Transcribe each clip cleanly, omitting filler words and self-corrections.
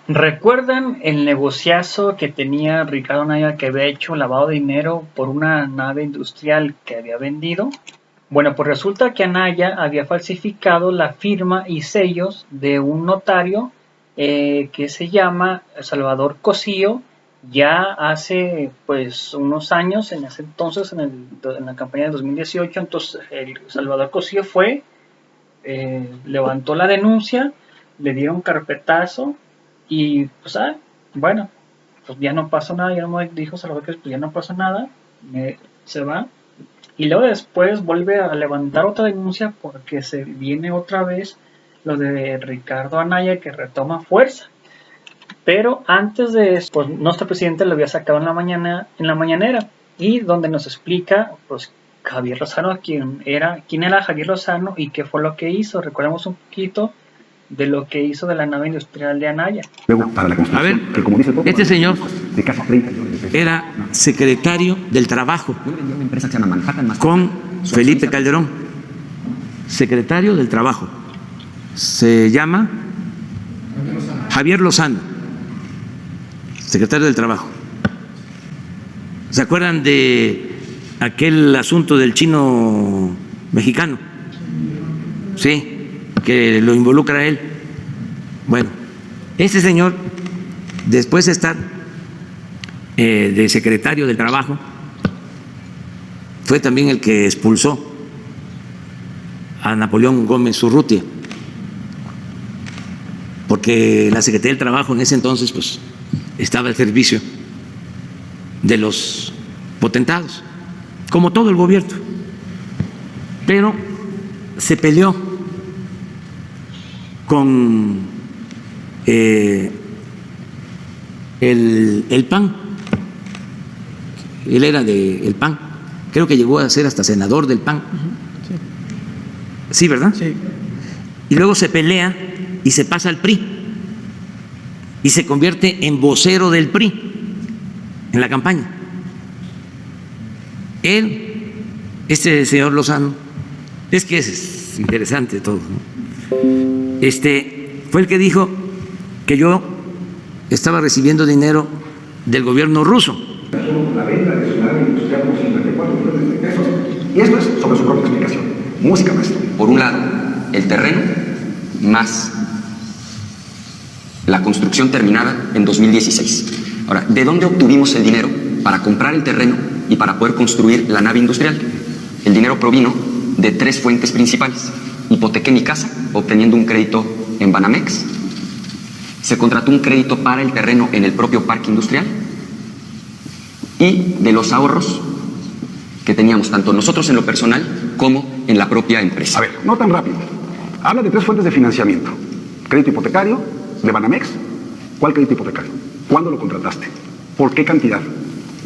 ¿Recuerdan el negociazo que tenía Ricardo Anaya, que había hecho lavado de dinero por una nave industrial que había vendido? Bueno, pues resulta que Anaya había falsificado la firma y sellos de un notario que se llama Salvador Cosío, ya hace pues unos años, en ese entonces, en la campaña de 2018. Entonces el Salvador Cosío fue, levantó la denuncia, le dieron carpetazo y pues bueno, pues ya no pasó nada. Ya no me dijo Salvador que pues ya no pasó nada, se va. Y luego después vuelve a levantar otra denuncia porque se viene otra vez lo de Ricardo Anaya, que retoma fuerza. Pero antes de eso, pues nuestro presidente lo había sacado en la mañanera, y donde nos explica pues Javier Lozano quién era Javier Lozano y qué fue lo que hizo. Recordemos un poquito de lo que hizo de la nave industrial de Anaya. Luego, para la construcción, a ver, que como dice el propio, este señor de casi 30 millones de pesos. era secretario del Trabajo Yo le vendí a una empresa que se llama Manhattan con Felipe Calderón, secretario del Trabajo. Se llama Javier Lozano, secretario del Trabajo. ¿Se acuerdan de aquel asunto del chino mexicano? Sí, que lo involucra a él. Bueno, este señor, después de estar de secretario del Trabajo, fue también el que expulsó a Napoleón Gómez Urrutia, porque la Secretaría del Trabajo en ese entonces pues estaba al servicio de los potentados, como todo el gobierno, pero se peleó con el PAN. Él era del PAN, creo que llegó a ser hasta senador del PAN. Sí, ¿verdad? Sí. Y luego se pelea y se pasa al PRI y se convierte en vocero del PRI en la campaña. Él, este señor Lozano, es que es interesante todo, ¿no? Fue el que dijo que yo estaba recibiendo dinero del gobierno ruso. La venta de su nave industrial por 54 millones de pesos. Y esto es sobre su propia explicación. Música, maestro. Por un lado, el terreno más la construcción terminada en 2016. Ahora, ¿de dónde obtuvimos el dinero para comprar el terreno y para poder construir la nave industrial? El dinero provino de tres fuentes principales. Hipotequé mi casa, obteniendo un crédito en Banamex. Se contrató un crédito para el terreno en el propio parque industrial. Y de los ahorros que teníamos, tanto nosotros en lo personal como en la propia empresa. A ver, no tan rápido. Habla de tres fuentes de financiamiento. Crédito hipotecario, de Banamex. ¿Cuál crédito hipotecario? ¿Cuándo lo contrataste? ¿Por qué cantidad?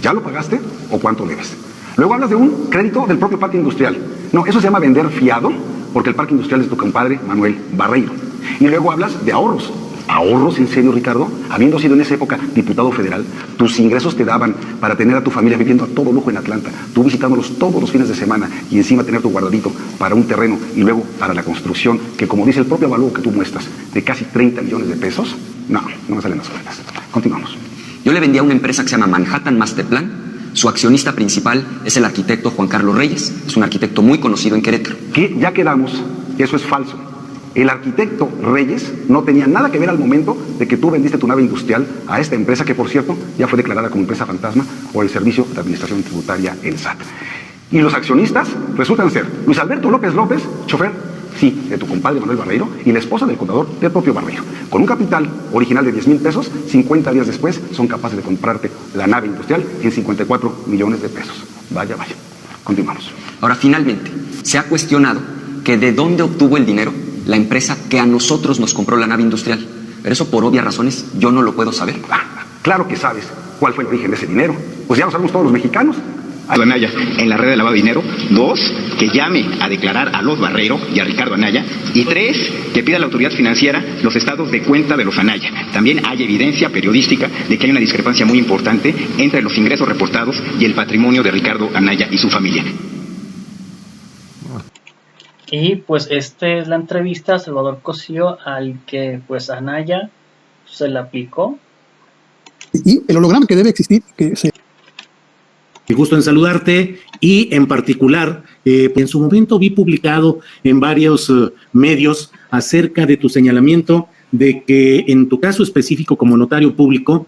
¿Ya lo pagaste o cuánto debes? Luego hablas de un crédito del propio parque industrial. No, eso se llama vender fiado, porque el parque industrial es de tu compadre Manuel Barreiro. Y luego hablas de ahorros. ¿Ahorros en serio, Ricardo? Habiendo sido en esa época diputado federal, tus ingresos te daban para tener a tu familia viviendo a todo lujo en Atlanta, tú visitándolos todos los fines de semana y encima tener tu guardadito para un terreno y luego para la construcción, que como dice el propio avalúo que tú muestras, de casi 30 millones de pesos. No me salen las cuentas. Continuamos. Yo le vendí a una empresa que se llama Manhattan Masterplan. Su accionista principal es el arquitecto Juan Carlos Reyes. Es un arquitecto muy conocido en Querétaro. Que ya quedamos que eso es falso. El arquitecto Reyes no tenía nada que ver al momento de que tú vendiste tu nave industrial a esta empresa, que por cierto ya fue declarada como empresa fantasma por el Servicio de Administración Tributaria, el SAT. Y los accionistas resultan ser Luis Alberto López López, chofer, sí, de tu compadre Manuel Barreiro, y la esposa del contador del propio Barreiro. Con un capital original de 10,000 pesos, 50 días después son capaces de comprarte la nave industrial en 54 millones de pesos. Vaya. Continuamos. Ahora, finalmente, se ha cuestionado que de dónde obtuvo el dinero la empresa que a nosotros nos compró la nave industrial. Pero eso, por obvias razones, yo no lo puedo saber. Claro que sabes cuál fue el origen de ese dinero. Pues ya lo sabemos todos los mexicanos. Anaya en la red de lavado de dinero. 2, que llame a declarar a los Barreiro y a Ricardo Anaya. Y 3, que pida a la autoridad financiera los estados de cuenta de los Anaya. También hay evidencia periodística de que hay una discrepancia muy importante entre los ingresos reportados y el patrimonio de Ricardo Anaya y su familia. Y pues esta es la entrevista a Salvador Cosío, al que pues Anaya se le aplicó. Y el holograma que debe existir, que se... Qué gusto en saludarte, y en particular, en su momento vi publicado en varios medios acerca de tu señalamiento de que en tu caso específico como notario público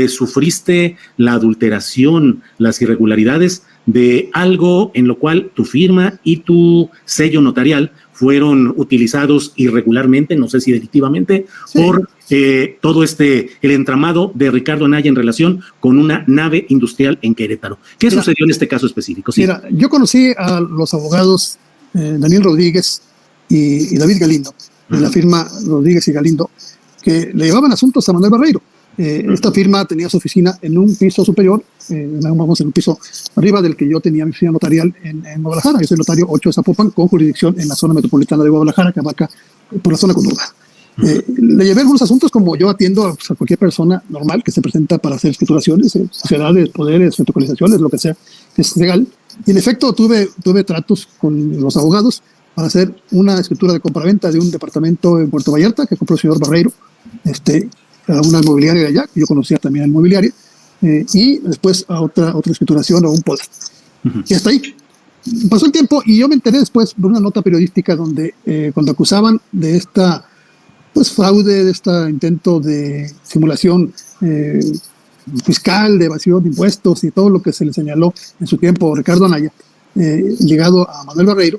sufriste la adulteración, las irregularidades de algo en lo cual tu firma y tu sello notarial fueron utilizados irregularmente, no sé si delictivamente, sí, por todo el entramado de Ricardo Anaya en relación con una nave industrial en Querétaro. ¿Qué sucedió en este caso específico? Sí. Mira, yo conocí a los abogados Daniel Rodríguez y David Galindo, de la firma Rodríguez y Galindo, que le llevaban asuntos a Manuel Barreiro. Esta firma tenía su oficina en un piso superior, en un piso arriba del que yo tenía mi oficina notarial en Guadalajara. Yo soy notario 8 de Zapopan, con jurisdicción en la zona metropolitana de Guadalajara, que abarca por la zona conurbada. Le llevé algunos asuntos como yo atiendo a cualquier persona normal que se presenta para hacer escrituraciones, sociedades, poderes, protocolizaciones, lo que sea, que es legal. Y en efecto tuve tratos con los abogados para hacer una escritura de compraventa de un departamento en Puerto Vallarta que compró el señor Barreiro, a una inmobiliaria de allá, que yo conocía también a la inmobiliaria, y después a otra escrituración o un poder. Y hasta ahí. Pasó el tiempo y yo me enteré después de una nota periodística donde cuando acusaban de esta fraude, de este intento de simulación fiscal, de evasión de impuestos y todo lo que se le señaló en su tiempo a Ricardo Anaya, llegado a Manuel Barreiro,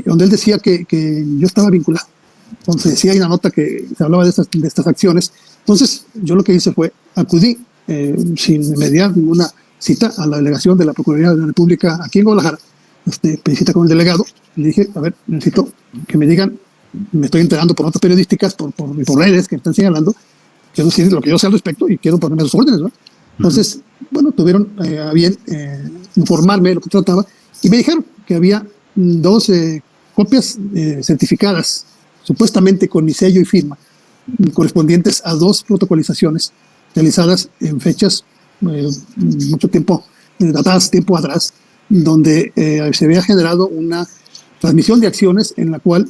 donde él decía que yo estaba vinculado. Entonces decía, hay una nota que se hablaba de estas acciones. Entonces yo lo que hice fue acudí sin mediar ninguna cita a la delegación de la Procuraduría de la República aquí en Guadalajara, pedí cita con el delegado, le dije, a ver, necesito que me digan, me estoy enterando por notas periodísticas, por redes que me están señalando, quiero decir lo que yo sé al respecto y quiero ponerme a sus órdenes, ¿no? Entonces, bueno, tuvieron a bien informarme de lo que trataba y me dijeron que había 12 copias certificadas, supuestamente con mi sello y firma, correspondientes a 2 protocolizaciones realizadas en fechas mucho tiempo, datadas tiempo atrás, donde se había generado una transmisión de acciones en la cual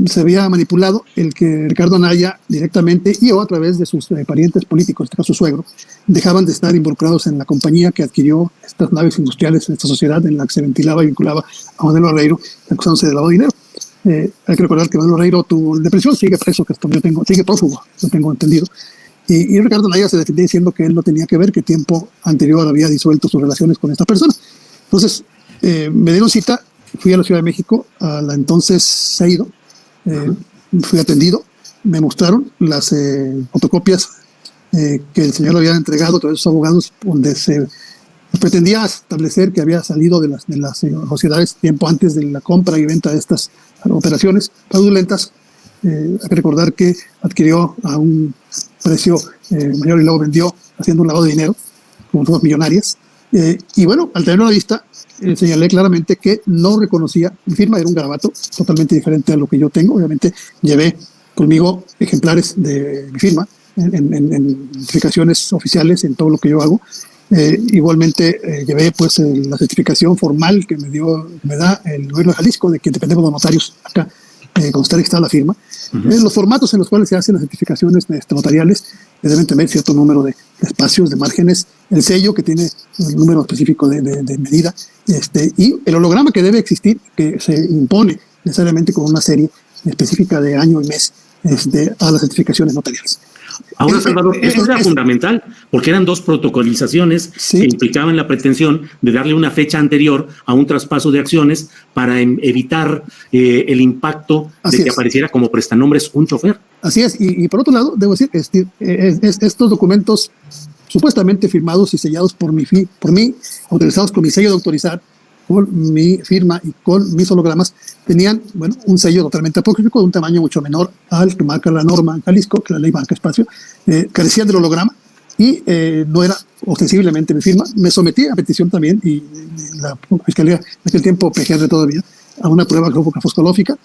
se había manipulado el que Ricardo Anaya directamente y o a través de sus parientes políticos, en este caso su suegro, dejaban de estar involucrados en la compañía que adquirió estas naves industriales en esta sociedad en la que se ventilaba y vinculaba a Manuel Barreiro, acusándose de lavado de dinero. Hay que recordar que Manuel Barreiro tuvo depresión, sigue preso, sigue prófugo, lo tengo entendido. Y Ricardo Anaya se defendía diciendo que él no tenía que ver, que tiempo anterior había disuelto sus relaciones con esta persona. Entonces, me dieron cita, fui a la Ciudad de México, a la entonces Seido, fui atendido, me mostraron las fotocopias que el señor había entregado a todos esos abogados, donde se pretendía establecer que había salido de las sociedades tiempo antes de la compra y venta de estas operaciones fraudulentas. Hay que recordar que adquirió a un precio mayor y luego vendió haciendo un lavado de dinero con todas millonarias. Y bueno, al tenerlo a la vista, señalé claramente que no reconocía mi firma, era un garabato totalmente diferente a lo que yo tengo. Obviamente llevé conmigo ejemplares de mi firma en identificaciones oficiales en todo lo que yo hago. Igualmente llevé pues la certificación formal que me da el gobierno de Jalisco, de que dependemos de los notarios acá, cuando está registrada la firma. Los formatos en los cuales se hacen las certificaciones notariales deben tener cierto número de espacios, de márgenes, el sello que tiene el número específico de medida, y el holograma que debe existir, que se impone necesariamente con una serie específica de año y mes a las certificaciones notariales. Ahora, Salvador, esto era fundamental, porque eran 2 protocolizaciones que implicaban la pretensión de darle una fecha anterior a un traspaso de acciones para evitar el impacto de que apareciera como prestanombres un chofer. Así es, y por otro lado, debo decir, estos documentos supuestamente firmados y sellados por mí, autorizados con mi sello de autorizar, con mi firma y con mis hologramas, tenían un sello totalmente apócrifo de un tamaño mucho menor al que marca la norma en Jalisco, que la ley marca espacio, carecían del holograma y no era ostensiblemente mi firma. Me sometí a petición también, y la Fiscalía en aquel tiempo, PGR todavía, a una prueba foscológica,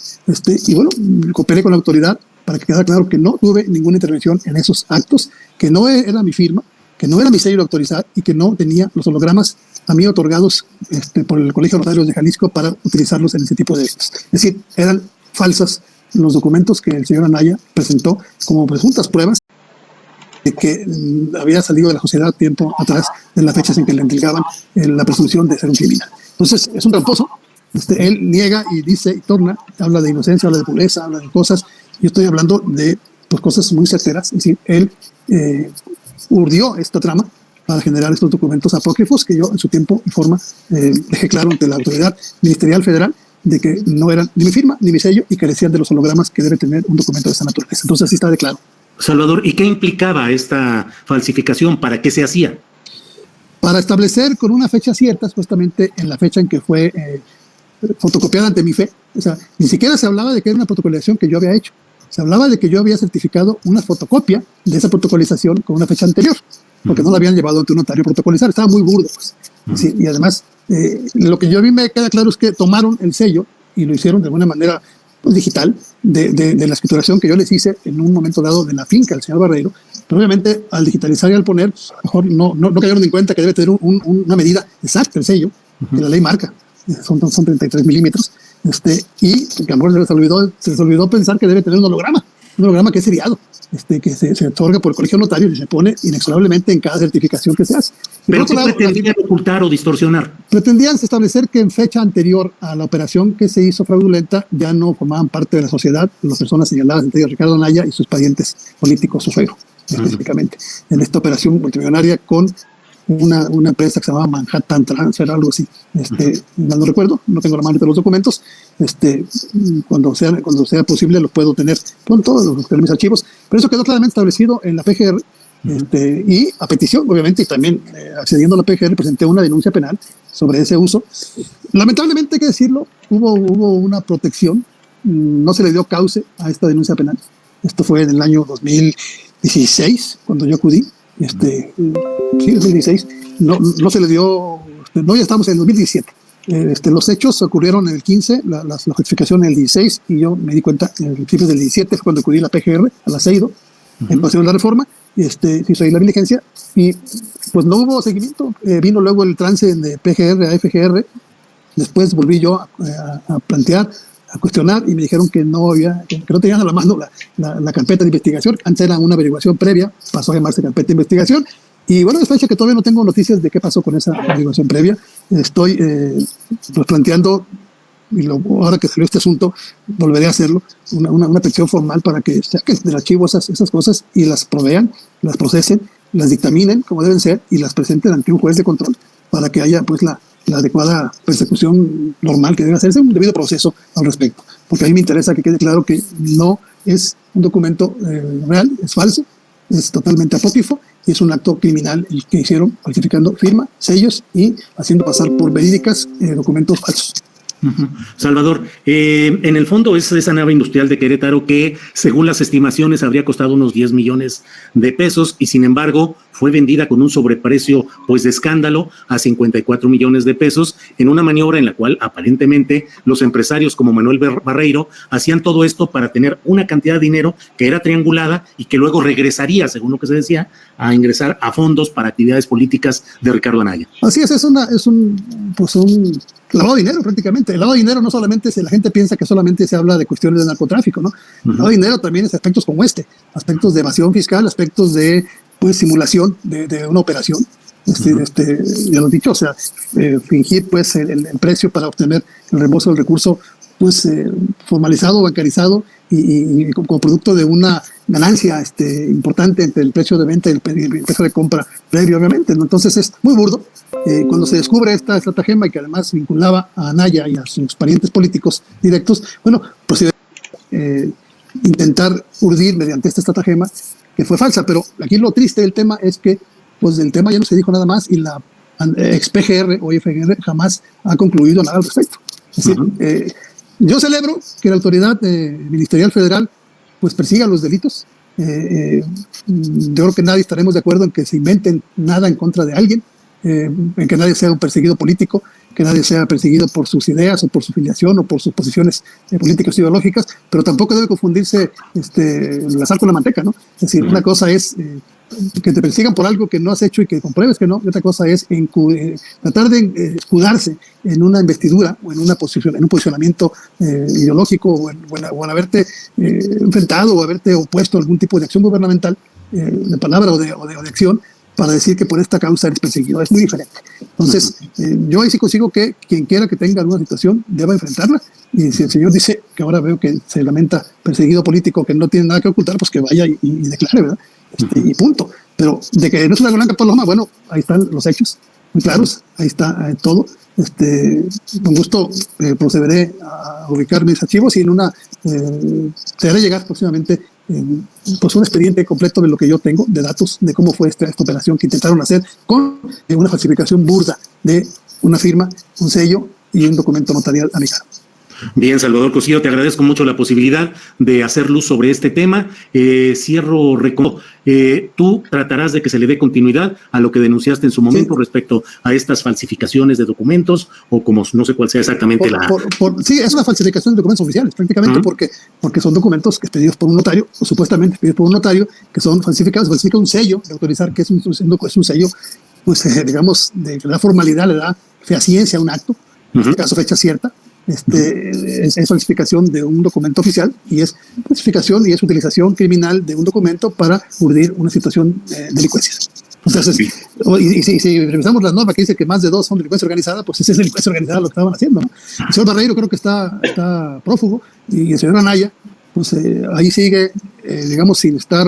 y bueno, cooperé con la autoridad para que quedara claro que no tuve ninguna intervención en esos actos, que no era mi firma, que no era mi sello de autorizar y que no tenía los hologramas a mí otorgados por el Colegio de Notarios de Jalisco para utilizarlos en ese tipo de delitos. Es decir, eran falsas los documentos que el señor Anaya presentó como presuntas pruebas. que había salido de la sociedad tiempo atrás de las fechas en que le entregaban la presunción de ser un criminal. Entonces, es un tramposo. Él niega y dice y torna, habla de inocencia, habla de pureza, habla de cosas. Yo estoy hablando de pues, cosas muy certeras. Es decir, él urdió esta trama para generar estos documentos apócrifos que yo en su tiempo y forma dejé claro ante la autoridad ministerial federal de que no eran ni mi firma ni mi sello y carecían de los hologramas que debe tener un documento de esta naturaleza. Entonces así está de claro. Salvador, ¿y qué implicaba esta falsificación? ¿Para qué se hacía? Para establecer con una fecha cierta, supuestamente en la fecha en que fue fotocopiada ante mi fe. O sea, ni siquiera se hablaba de que era una protocolización que yo había hecho. Se hablaba de que yo había certificado una fotocopia de esa protocolización con una fecha anterior, porque no la habían llevado ante un notario a protocolizar. Estaba muy burdo, pues. Sí, y además, lo que yo a mí me queda claro es que tomaron el sello y lo hicieron de alguna manera pues, digital de la escrituración que yo les hice en un momento dado de la finca del señor Barreiro. Pero obviamente, al digitalizar y al poner, pues, a lo mejor no cayeron en cuenta que debe tener una medida exacta el sello, que la ley marca. Son 33 milímetros, y que a lo mejor se les olvidó pensar que debe tener un holograma que es seriado, que se otorga por el colegio notario y se pone inexorablemente en cada certificación que se hace. ¿Pero qué pretendían ocultar o distorsionar? Pretendían establecer que en fecha anterior a la operación que se hizo fraudulenta ya no formaban parte de la sociedad las personas señaladas, entre ellos Ricardo Anaya y sus parientes políticos, su suegro, específicamente, en esta operación multimillonaria con una empresa que se llamaba Manhattan Transfer, algo así. No recuerdo, no tengo la mano de los documentos. Cuando sea posible lo puedo tener pronto, los mis archivos. Pero eso quedó claramente establecido en la PGR. Y a petición, obviamente, y también accediendo a la PGR, presenté una denuncia penal sobre ese uso. Lamentablemente, hay que decirlo, hubo una protección. No se le dio cauce a esta denuncia penal. Esto fue en el año 2016, cuando yo acudí. Sí, 2016, no se le dio, no, ya estamos en 2017. Los hechos ocurrieron en el 15, la justificación en el 16, y yo me di cuenta en el principio del 17, fue cuando acudí a la PGR, a la CEIDO, en pasión de la reforma, se hizo ahí la diligencia, y pues no hubo seguimiento. Vino luego el trance de PGR a FGR, después volví yo a plantear, a cuestionar, y me dijeron que no tenían a la mano la carpeta de investigación. Antes era una averiguación previa, pasó a llamarse carpeta de investigación, y bueno, es fecha que todavía no tengo noticias de qué pasó con esa averiguación previa. Estoy pues planteando, y ahora que salió este asunto, volveré a hacerlo, una petición formal para que saquen del archivo esas cosas y las provean, las procesen, las dictaminen como deben ser y las presenten ante un juez de control para que haya pues la adecuada persecución normal que debe hacerse, un debido proceso al respecto. Porque a mí me interesa que quede claro que no es un documento real, es falso, es totalmente apócrifo y es un acto criminal el que hicieron falsificando firma, sellos y haciendo pasar por verídicas documentos falsos. Salvador, en el fondo es esa nave industrial de Querétaro que, según las estimaciones, habría costado unos 10 millones de pesos y, sin embargo, fue vendida con un sobreprecio pues de escándalo a 54 millones de pesos en una maniobra en la cual aparentemente los empresarios como Manuel Barreiro hacían todo esto para tener una cantidad de dinero que era triangulada y que luego regresaría, según lo que se decía, a ingresar a fondos para actividades políticas de Ricardo Anaya. Así es un lavado de dinero prácticamente. El lavado de dinero no solamente la gente piensa que solamente se habla de cuestiones de narcotráfico, ¿no? El lavado de dinero también es aspectos como aspectos de evasión fiscal, aspectos de pues simulación de una operación. Ya lo he dicho, o sea, fingir pues el precio para obtener el reembolso del recurso pues formalizado, bancarizado y como producto de una ganancia importante entre el precio de venta y el precio de compra previo, obviamente, ¿no? Entonces es muy burdo. Cuando se descubre esta estratagema y que además vinculaba a Anaya y a sus parientes políticos directos, bueno, procedió intentar urdir mediante esta estratagema que fue falsa, pero aquí lo triste del tema es que pues del tema ya no se dijo nada más y la ex PGR o FGR jamás ha concluido nada al respecto. Es decir, yo celebro que la autoridad ministerial federal pues persiga los delitos. Yo creo que nadie estaremos de acuerdo en que se inventen nada en contra de alguien, en que nadie sea un perseguido político, que nadie sea perseguido por sus ideas o por su filiación o por sus posiciones políticas ideológicas, pero tampoco debe confundirse la sal con la manteca, ¿no? Es decir, una cosa es que te persigan por algo que no has hecho y que compruebes que no, y otra cosa es tratar de escudarse en una investidura o en un posicionamiento ideológico o en haberte enfrentado o haberte opuesto a algún tipo de acción gubernamental de palabra o de acción para decir que por esta causa eres perseguido. Es muy diferente. Entonces, yo ahí sí consigo que quien quiera que tenga alguna situación deba enfrentarla. Y si el señor dice que ahora veo que se lamenta perseguido político que no tiene nada que ocultar, pues que vaya y declare, ¿verdad? Y punto. Pero de que no es una blanca paloma, bueno, ahí están los hechos muy claros, ahí está todo. Con gusto procederé a ubicar mis archivos y en te haré llegar próximamente pues un expediente completo de lo que yo tengo, de datos, de cómo fue esta operación que intentaron hacer con una falsificación burda de una firma, un sello y un documento notarial americano. Bien, Salvador Cosío, te agradezco mucho la posibilidad de hacer luz sobre este tema. Cierro, tú tratarás de que se le dé continuidad a lo que denunciaste en su momento respecto a estas falsificaciones de documentos, o como no sé cuál sea exactamente sí, es una falsificación de documentos oficiales, prácticamente, porque son documentos que pedidos por un notario, o supuestamente pedidos por un notario, que son falsificados, falsifica un sello, de autorizar que es un sello, pues digamos, de la formalidad le da fehaciencia a un acto, en este caso fecha cierta. Es falsificación de un documento oficial y es falsificación y es utilización criminal de un documento para urdir una situación de delincuencia. Entonces, y si revisamos la norma que dice que más de 2 son delincuencia organizada, pues esa es delincuencia organizada lo que estaban haciendo, ¿no? El señor Barreiro creo que está prófugo y el señor Anaya, pues ahí sigue, digamos, sin estar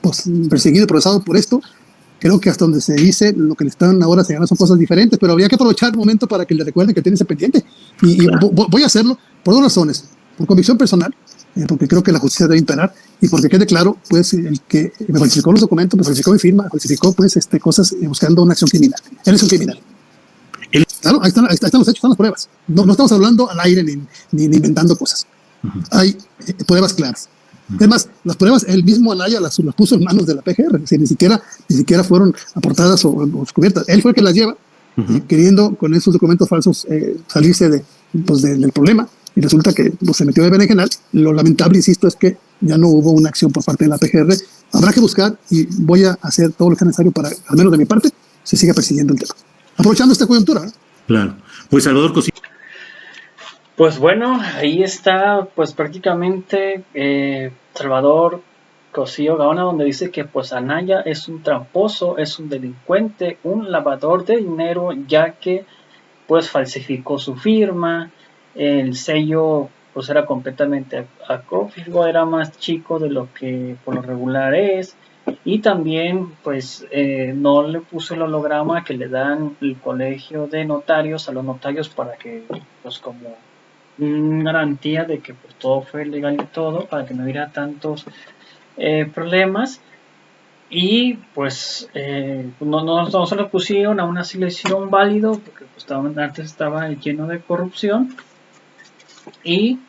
pues, perseguido y procesado por esto. Creo que hasta donde se dice lo que le están ahora señalando son cosas diferentes, pero habría que aprovechar el momento para que le recuerden que tiene ese pendiente. Y voy a hacerlo por 2 razones. Por convicción personal, porque creo que la justicia debe imperar, y porque quede claro, pues, el que me falsificó los documentos, me falsificó mi firma, falsificó, pues, cosas buscando una acción criminal. Él es un criminal. Claro, ahí están los hechos, están las pruebas. No estamos hablando al aire ni inventando cosas. Hay pruebas claras. Además, las pruebas, él mismo Anaya las puso en manos de la PGR, es decir, ni siquiera fueron aportadas o descubiertas. Él fue el que las lleva, queriendo con esos documentos falsos salirse del problema, y resulta que se metió de berenjenal. Lo lamentable, insisto, es que ya no hubo una acción por parte de la PGR. Habrá que buscar y voy a hacer todo lo que sea necesario para, al menos de mi parte, se siga persiguiendo el tema. Aprovechando esta coyuntura. Claro. Pues Salvador Cosío. Pues bueno, ahí está pues prácticamente Salvador Cosío Gaona, donde dice que pues Anaya es un tramposo, es un delincuente, un lavador de dinero, ya que pues falsificó su firma, el sello pues era completamente acrófico, era más chico de lo que por lo regular es, y también pues no le puso el holograma que le dan el colegio de notarios a los notarios para que pues como garantía de que pues, todo fue legal y todo, para que no hubiera tantos problemas. Y pues no se lo pusieron, aún así le hicieron válido, porque pues, antes estaba lleno de corrupción. Y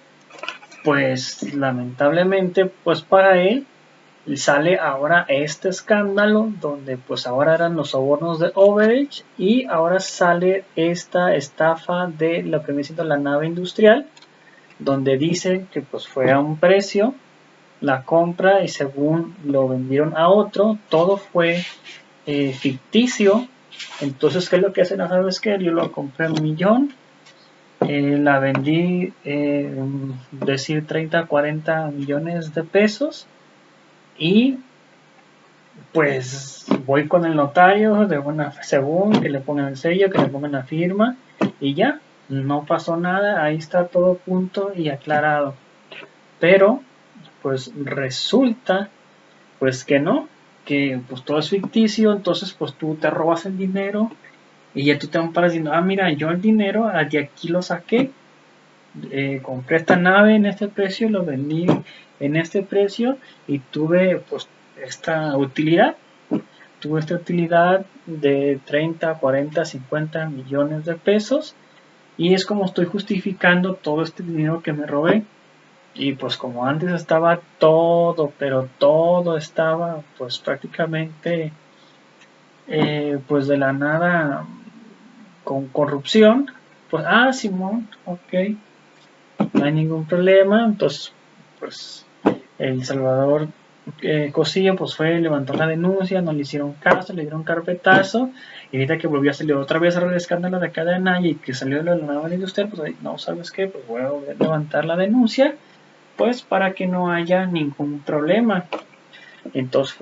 pues lamentablemente pues para él sale ahora este escándalo donde pues ahora eran los sobornos de overage, y ahora sale esta estafa de lo que viene siendo la nave industrial, donde dicen que pues fue a un precio la compra y según lo vendieron a otro, todo fue ficticio. Entonces, ¿qué es lo que hacen? ¿Sabes qué? Yo lo compré $1 millón, la vendí decir 30, 40 millones de pesos, y pues voy con el notario de según que le pongan el sello, que le pongan la firma, y ya, no pasó nada, ahí está todo punto y aclarado. Pero pues resulta pues que no, que pues todo es ficticio. Entonces pues tú te robas el dinero y ya tú te amparas diciendo, mira, yo el dinero de aquí lo saqué, compré esta nave en este precio, lo vendí en este precio y tuve pues esta utilidad de 30, 40, 50 millones de pesos, y es como estoy justificando todo este dinero que me robé. Y pues como antes estaba todo, pero todo estaba pues prácticamente pues de la nada con corrupción, pues Simón, ok, no hay ningún problema. Entonces pues El Salvador Cosío pues levantó la denuncia, no le hicieron caso, le dieron carpetazo, y ahorita que volvió a salir otra vez el escándalo de cada Anaya y que salió lo de la nueva industria, pues no, ¿sabes qué? Pues voy a volver a levantar la denuncia, pues para que no haya ningún problema. Entonces